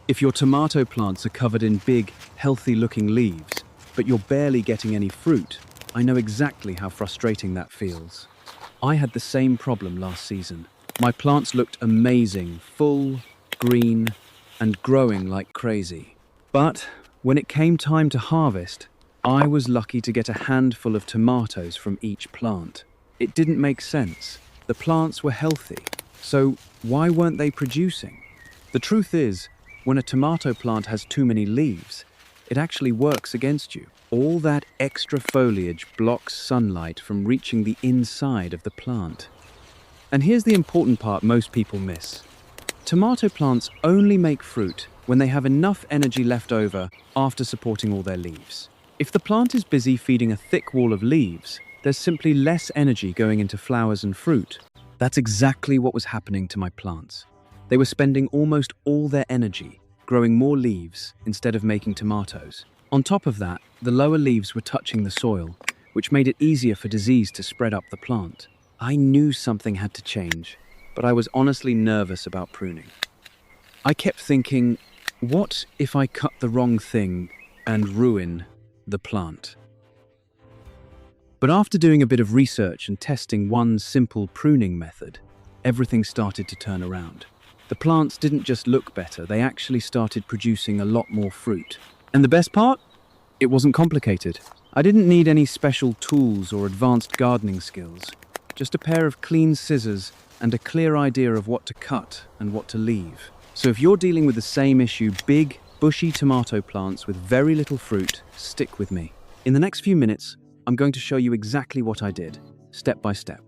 If your tomato plants are covered in big, healthy-looking leaves, but you're barely getting any fruit, I know exactly how frustrating that feels. I had the same problem last season. My plants looked amazing, full, green, and growing like crazy. But when it came time to harvest, I was lucky to get a handful of tomatoes from each plant. It didn't make sense. The plants were healthy, so why weren't they producing? The truth is, when a tomato plant has too many leaves, it actually works against you. All that extra foliage blocks sunlight from reaching the inside of the plant. And here's the important part most people miss. Tomato plants only make fruit when they have enough energy left over after supporting all their leaves. If the plant is busy feeding a thick wall of leaves, there's simply less energy going into flowers and fruit. That's exactly what was happening to my plants. They were spending almost all their energy growing more leaves instead of making tomatoes. On top of that, the lower leaves were touching the soil, which made it easier for disease to spread up the plant. I knew something had to change, but I was honestly nervous about pruning. I kept thinking, what if I cut the wrong thing and ruin the plant? But after doing a bit of research and testing one simple pruning method, everything started to turn around. The plants didn't just look better, they actually started producing a lot more fruit. And the best part? It wasn't complicated. I didn't need any special tools or advanced gardening skills. Just a pair of clean scissors and a clear idea of what to cut and what to leave. So if you're dealing with the same issue, big, bushy tomato plants with very little fruit, stick with me. In the next few minutes, I'm going to show you exactly what I did, step by step.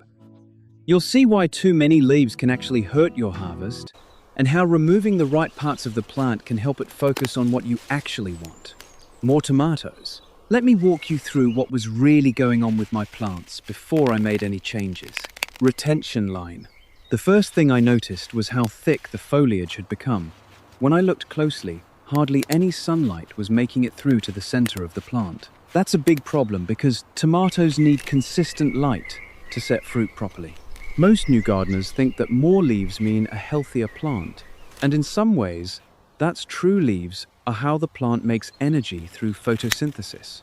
You'll see why too many leaves can actually hurt your harvest, and how removing the right parts of the plant can help it focus on what you actually want. More tomatoes. Let me walk you through what was really going on with my plants before I made any changes. Retention line. The first thing I noticed was how thick the foliage had become. When I looked closely, hardly any sunlight was making it through to the center of the plant. That's a big problem because tomatoes need consistent light to set fruit properly. Most new gardeners think that more leaves mean a healthier plant, and in some ways, that's true. Leaves are how the plant makes energy through photosynthesis.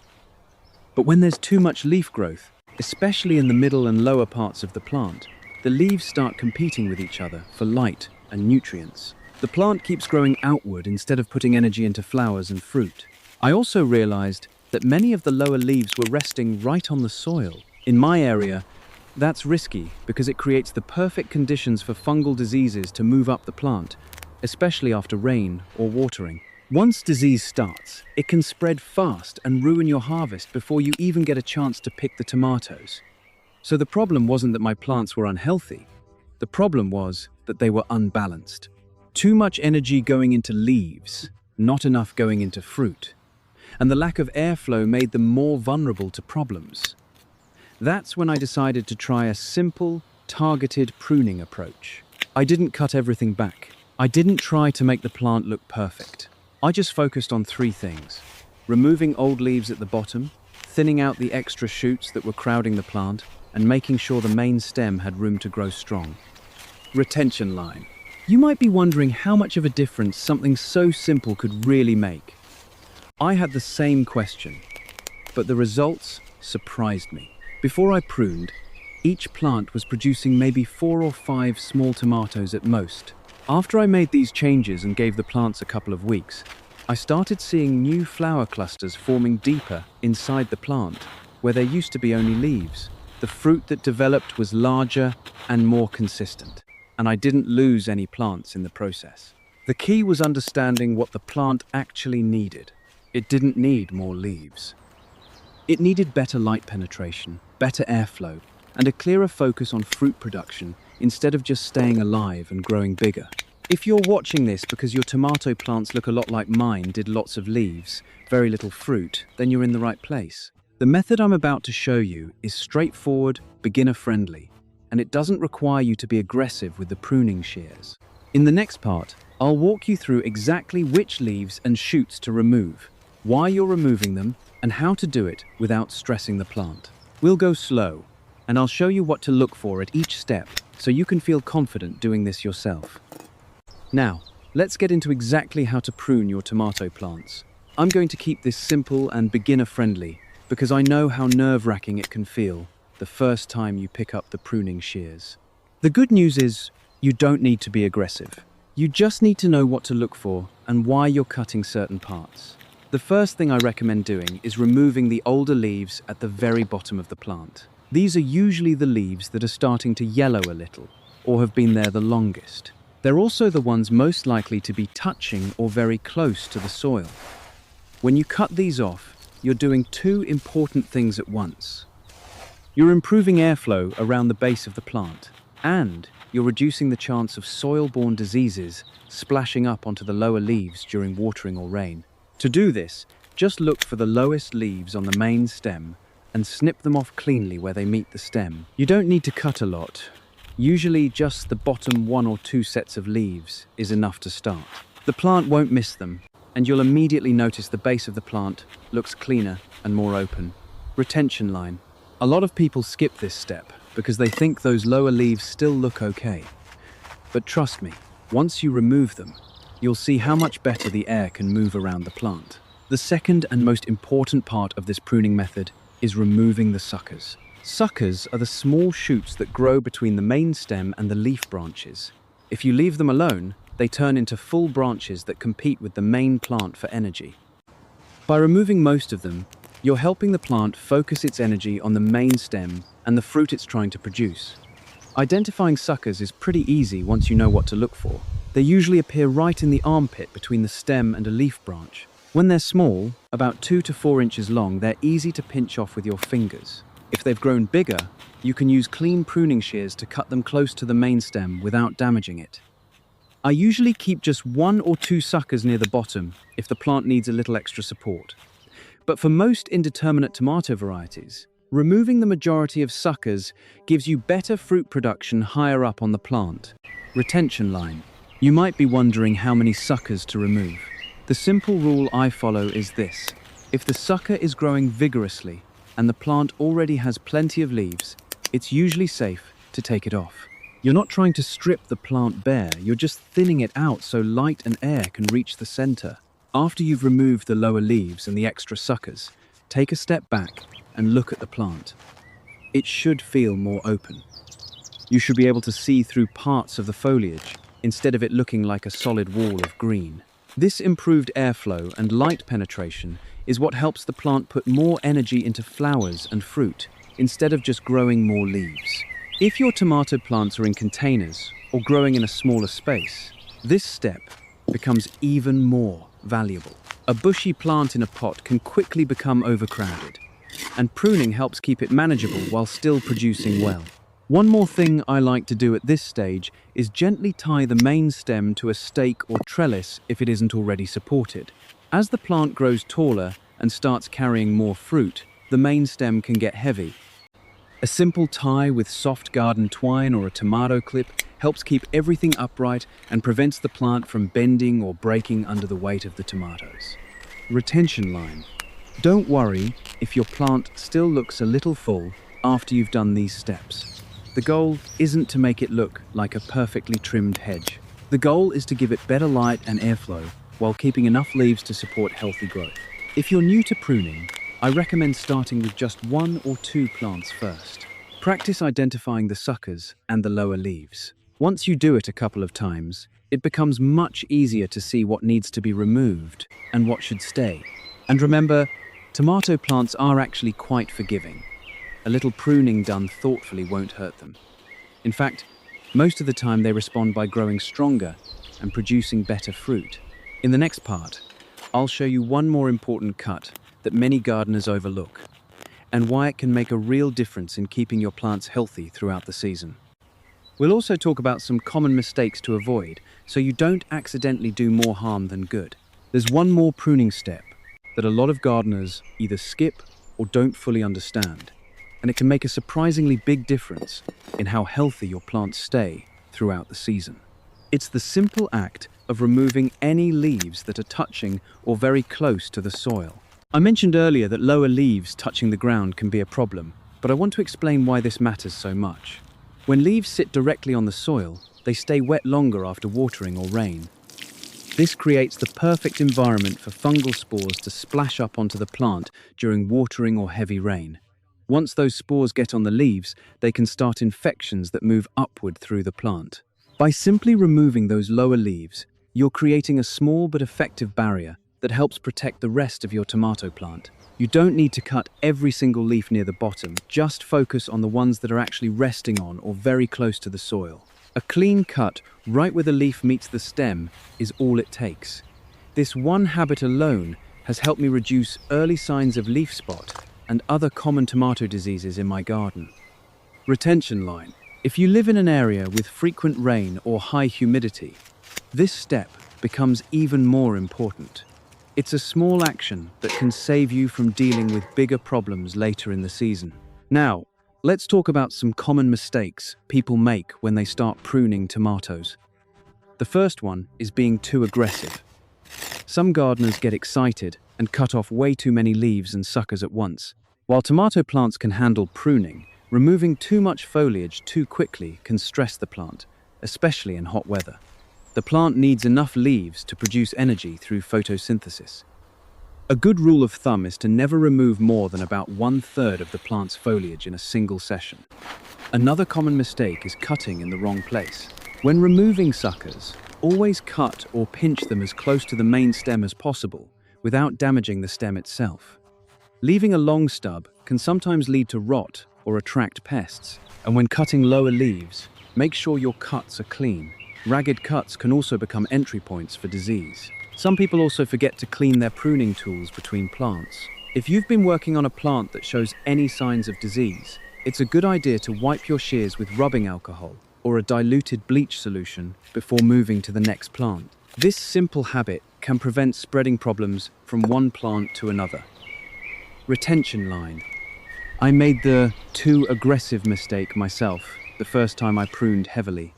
But when there's too much leaf growth, especially in the middle and lower parts of the plant, the leaves start competing with each other for light and nutrients. The plant keeps growing outward instead of putting energy into flowers and fruit. I also realized that many of the lower leaves were resting right on the soil. In my area, that's risky because it creates the perfect conditions for fungal diseases to move up the plant, especially after rain or watering. Once disease starts, it can spread fast and ruin your harvest before you even get a chance to pick the tomatoes. So the problem wasn't that my plants were unhealthy. The problem was that they were unbalanced. Too much energy going into leaves, not enough going into fruit. And the lack of airflow made them more vulnerable to problems. That's when I decided to try a simple, targeted pruning approach. I didn't cut everything back. I didn't try to make the plant look perfect. I just focused on three things: removing old leaves at the bottom, thinning out the extra shoots that were crowding the plant, and making sure the main stem had room to grow strong. Retention line. You might be wondering how much of a difference something so simple could really make. I had the same question, but the results surprised me. Before I pruned, each plant was producing maybe 4 or 5 small tomatoes at most. After I made these changes and gave the plants a couple of weeks, I started seeing new flower clusters forming deeper inside the plant, where there used to be only leaves. The fruit that developed was larger and more consistent, and I didn't lose any plants in the process. The key was understanding what the plant actually needed. It didn't need more leaves. It needed better light penetration, better airflow, and a clearer focus on fruit production instead of just staying alive and growing bigger. If you're watching this because your tomato plants look a lot like mine, did lots of leaves, very little fruit, then you're in the right place. The method I'm about to show you is straightforward, beginner-friendly, and it doesn't require you to be aggressive with the pruning shears. In the next part, I'll walk you through exactly which leaves and shoots to remove, why you're removing them, and how to do it without stressing the plant. We'll go slow, and I'll show you what to look for at each step so you can feel confident doing this yourself. Now, Let's get into exactly how to prune your tomato plants. I'm going to keep this simple and beginner-friendly because I know how nerve-wracking it can feel the first time you pick up the pruning shears. The good news is you don't need to be aggressive. You just need to know what to look for and why you're cutting certain parts. The first thing I recommend doing is removing the older leaves at the very bottom of the plant. These are usually the leaves that are starting to yellow a little or have been there the longest. They're also the ones most likely to be touching or very close to the soil. When you cut these off, you're doing two important things at once. You're improving airflow around the base of the plant, and you're reducing the chance of soil-borne diseases splashing up onto the lower leaves during watering or rain. To do this, just look for the lowest leaves on the main stem and snip them off cleanly where they meet the stem. You don't need to cut a lot. Usually just the bottom 1 or 2 sets of leaves is enough to start. The plant won't miss them, and you'll immediately notice the base of the plant looks cleaner and more open. Retention line. A lot of people skip this step because they think those lower leaves still look okay. But trust me, once you remove them, you'll see how much better the air can move around the plant. The second and most important part of this pruning method is removing the suckers. Suckers are the small shoots that grow between the main stem and the leaf branches. If you leave them alone, they turn into full branches that compete with the main plant for energy. By removing most of them, you're helping the plant focus its energy on the main stem and the fruit it's trying to produce. Identifying suckers is pretty easy once you know what to look for. They usually appear right in the armpit between the stem and a leaf branch. When they're small, about 2 to 4 inches long, they're easy to pinch off with your fingers. If they've grown bigger, you can use clean pruning shears to cut them close to the main stem without damaging it. I usually keep just 1 or 2 suckers near the bottom if the plant needs a little extra support. But for most indeterminate tomato varieties, removing the majority of suckers gives you better fruit production higher up on the plant. Retention line. You might be wondering how many suckers to remove. The simple rule I follow is this. If the sucker is growing vigorously and the plant already has plenty of leaves, it's usually safe to take it off. You're not trying to strip the plant bare, you're just thinning it out so light and air can reach the center. After you've removed the lower leaves and the extra suckers, take a step back and look at the plant. It should feel more open. You should be able to see through parts of the foliage instead of it looking like a solid wall of green. This improved airflow and light penetration is what helps the plant put more energy into flowers and fruit instead of just growing more leaves. If your tomato plants are in containers or growing in a smaller space, this step becomes even more valuable. A bushy plant in a pot can quickly become overcrowded, and pruning helps keep it manageable while still producing well. One more thing I like to do at this stage is gently tie the main stem to a stake or trellis if it isn't already supported. As the plant grows taller and starts carrying more fruit, the main stem can get heavy. A simple tie with soft garden twine or a tomato clip helps keep everything upright and prevents the plant from bending or breaking under the weight of the tomatoes. Retention line. Don't worry if your plant still looks a little full after you've done these steps. The goal isn't to make it look like a perfectly trimmed hedge. The goal is to give it better light and airflow while keeping enough leaves to support healthy growth. If you're new to pruning, I recommend starting with just 1 or 2 plants first. Practice identifying the suckers and the lower leaves. Once you do it a couple of times, it becomes much easier to see what needs to be removed and what should stay. And remember, tomato plants are actually quite forgiving. A little pruning done thoughtfully won't hurt them. In fact, most of the time they respond by growing stronger and producing better fruit. In the next part, I'll show you one more important cut that many gardeners overlook, and why it can make a real difference in keeping your plants healthy throughout the season. We'll also talk about some common mistakes to avoid so you don't accidentally do more harm than good. There's one more pruning step that a lot of gardeners either skip or don't fully understand, and it can make a surprisingly big difference in how healthy your plants stay throughout the season. It's the simple act of removing any leaves that are touching or very close to the soil. I mentioned earlier that lower leaves touching the ground can be a problem, but I want to explain why this matters so much. When leaves sit directly on the soil, they stay wet longer after watering or rain. This creates the perfect environment for fungal spores to splash up onto the plant during watering or heavy rain. Once those spores get on the leaves, they can start infections that move upward through the plant. By simply removing those lower leaves, you're creating a small but effective barrier that helps protect the rest of your tomato plant. You don't need to cut every single leaf near the bottom, just focus on the ones that are actually resting on or very close to the soil. A clean cut right where the leaf meets the stem is all it takes. This one habit alone has helped me reduce early signs of leaf spot and other common tomato diseases in my garden. Retention line. If you live in an area with frequent rain or high humidity, this step becomes even more important. It's a small action that can save you from dealing with bigger problems later in the season. Now, let's talk about some common mistakes people make when they start pruning tomatoes. The first one is being too aggressive. Some gardeners get excited and cut off way too many leaves and suckers at once. While tomato plants can handle pruning, removing too much foliage too quickly can stress the plant, especially in hot weather. The plant needs enough leaves to produce energy through photosynthesis. A good rule of thumb is to never remove more than about 1/3 of the plant's foliage in a single session. Another common mistake is cutting in the wrong place. When removing suckers, always cut or pinch them as close to the main stem as possible without damaging the stem itself. Leaving a long stub can sometimes lead to rot or attract pests, and when cutting lower leaves, make sure your cuts are clean. Ragged cuts can also become entry points for disease. Some people also forget to clean their pruning tools between plants. If you've been working on a plant that shows any signs of disease, it's a good idea to wipe your shears with rubbing alcohol or a diluted bleach solution before moving to the next plant. This simple habit can prevent spreading problems from one plant to another. Retention line. I made the too aggressive mistake myself the first time I pruned heavily.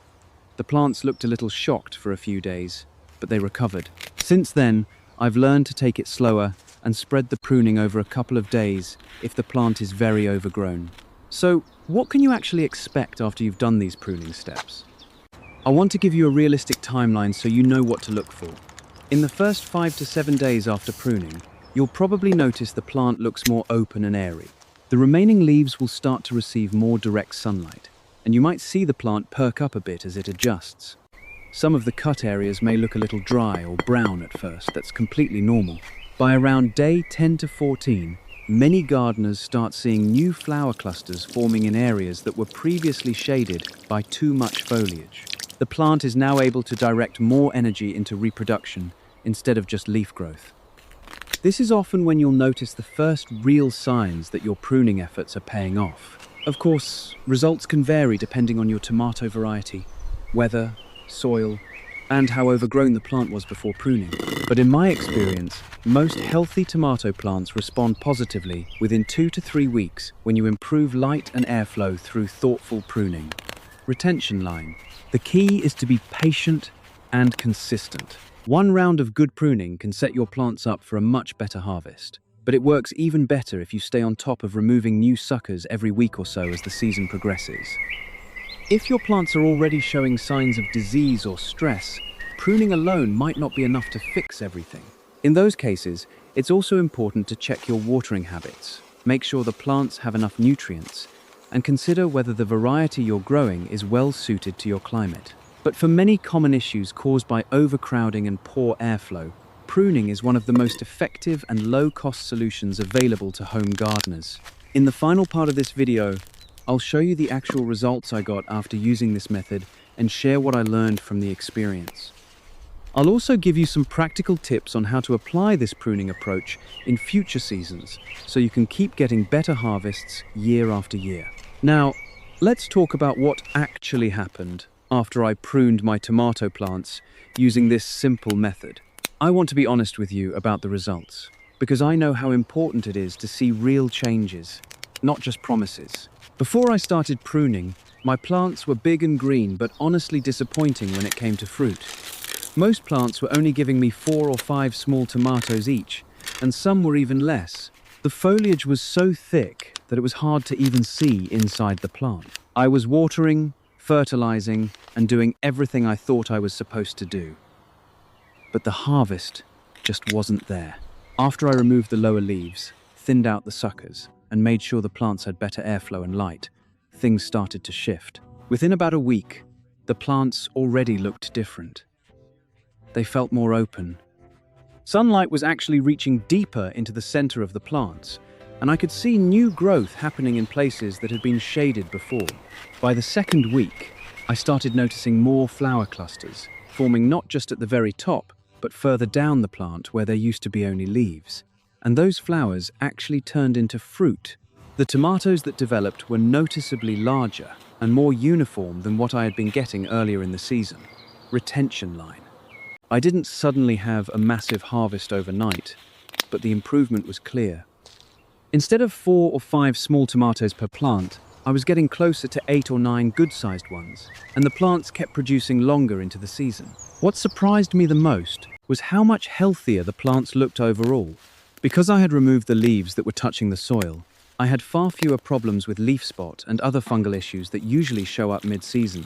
The plants looked a little shocked for a few days, but they recovered. Since then, I've learned to take it slower and spread the pruning over a couple of days if the plant is very overgrown. So, what can you actually expect after you've done these pruning steps? I want to give you a realistic timeline so you know what to look for. In the first 5 to 7 days after pruning, you'll probably notice the plant looks more open and airy. The remaining leaves will start to receive more direct sunlight, and you might see the plant perk up a bit as it adjusts. Some of the cut areas may look a little dry or brown at first. That's completely normal. By around day 10 to 14, many gardeners start seeing new flower clusters forming in areas that were previously shaded by too much foliage. The plant is now able to direct more energy into reproduction instead of just leaf growth. This is often when you'll notice the first real signs that your pruning efforts are paying off. Of course, results can vary depending on your tomato variety, weather, soil, and how overgrown the plant was before pruning. But in my experience, most healthy tomato plants respond positively within 2 to 3 weeks when you improve light and airflow through thoughtful pruning. Retention line. The key is to be patient and consistent. One round of good pruning can set your plants up for a much better harvest. But it works even better if you stay on top of removing new suckers every week or so as the season progresses. If your plants are already showing signs of disease or stress, pruning alone might not be enough to fix everything. In those cases, it's also important to check your watering habits, make sure the plants have enough nutrients, and consider whether the variety you're growing is well suited to your climate. But for many common issues caused by overcrowding and poor airflow, pruning is one of the most effective and low-cost solutions available to home gardeners. In the final part of this video, I'll show you the actual results I got after using this method and share what I learned from the experience. I'll also give you some practical tips on how to apply this pruning approach in future seasons so you can keep getting better harvests year after year. Now, let's talk about what actually happened after I pruned my tomato plants using this simple method. I want to be honest with you about the results, because I know how important it is to see real changes, not just promises. Before I started pruning, my plants were big and green, but honestly disappointing when it came to fruit. Most plants were only giving me 4 or 5 small tomatoes each, and some were even less. The foliage was so thick that it was hard to even see inside the plant. I was watering, fertilizing, and doing everything I thought I was supposed to do. but the harvest just wasn't there. After I removed the lower leaves, thinned out the suckers, and made sure the plants had better airflow and light, things started to shift. Within about a week, the plants already looked different. They felt more open. Sunlight was actually reaching deeper into the center of the plants, and I could see new growth happening in places that had been shaded before. By the second week, I started noticing more flower clusters, forming not just at the very top, but further down the plant where there used to be only leaves. And those flowers actually turned into fruit. The tomatoes that developed were noticeably larger and more uniform than what I had been getting earlier in the season. Retention line. I didn't suddenly have a massive harvest overnight, but the improvement was clear. Instead of 4 or 5 small tomatoes per plant, I was getting closer to 8 or 9 good-sized ones, and the plants kept producing longer into the season. What surprised me the most was how much healthier the plants looked overall. Because I had removed the leaves that were touching the soil, I had far fewer problems with leaf spot and other fungal issues that usually show up mid-season.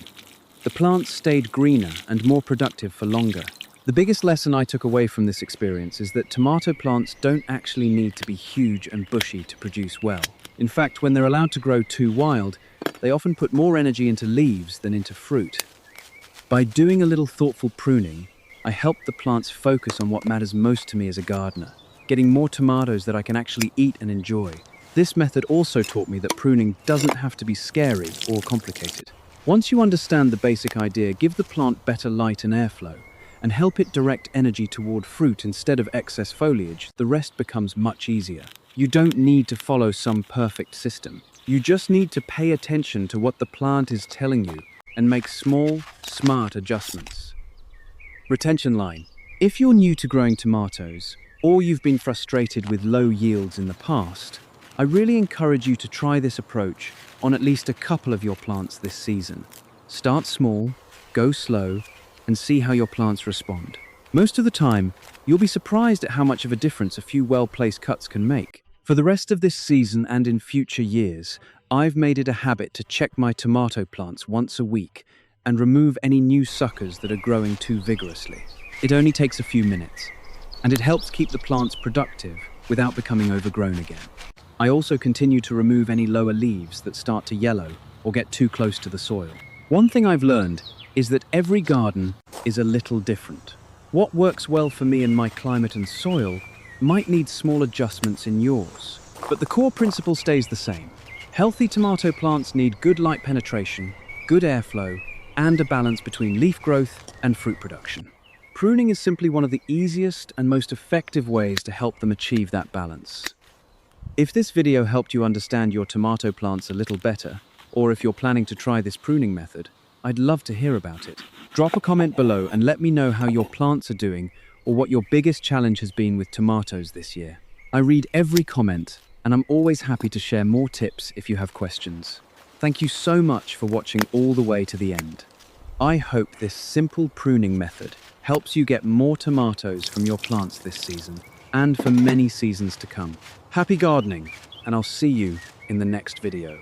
The plants stayed greener and more productive for longer. The biggest lesson I took away from this experience is that tomato plants don't actually need to be huge and bushy to produce well. In fact, when they're allowed to grow too wild, they often put more energy into leaves than into fruit. By doing a little thoughtful pruning, I helped the plants focus on what matters most to me as a gardener, getting more tomatoes that I can actually eat and enjoy. This method also taught me that pruning doesn't have to be scary or complicated. Once you understand the basic idea, give the plant better light and airflow, and help it direct energy toward fruit instead of excess foliage, the rest becomes much easier. You don't need to follow some perfect system. You just need to pay attention to what the plant is telling you and make small, smart adjustments. Retention line. If you're new to growing tomatoes, or you've been frustrated with low yields in the past, I really encourage you to try this approach on at least a couple of your plants this season. Start small, go slow, and see how your plants respond. Most of the time, you'll be surprised at how much of a difference a few well-placed cuts can make. For the rest of this season and in future years, I've made it a habit to check my tomato plants once a week and remove any new suckers that are growing too vigorously. It only takes a few minutes, and it helps keep the plants productive without becoming overgrown again. I also continue to remove any lower leaves that start to yellow or get too close to the soil. One thing I've learned is that every garden is a little different. What works well for me in my climate and soil might need small adjustments in yours, but the core principle stays the same. Healthy tomato plants need good light penetration, good airflow, and a balance between leaf growth and fruit production. Pruning is simply one of the easiest and most effective ways to help them achieve that balance. If this video helped you understand your tomato plants a little better, or if you're planning to try this pruning method, I'd love to hear about it. Drop a comment below and let me know how your plants are doing or what your biggest challenge has been with tomatoes this year. I read every comment and I'm always happy to share more tips if you have questions. Thank you so much for watching all the way to the end. I hope this simple pruning method helps you get more tomatoes from your plants this season and for many seasons to come. Happy gardening, and I'll see you in the next video.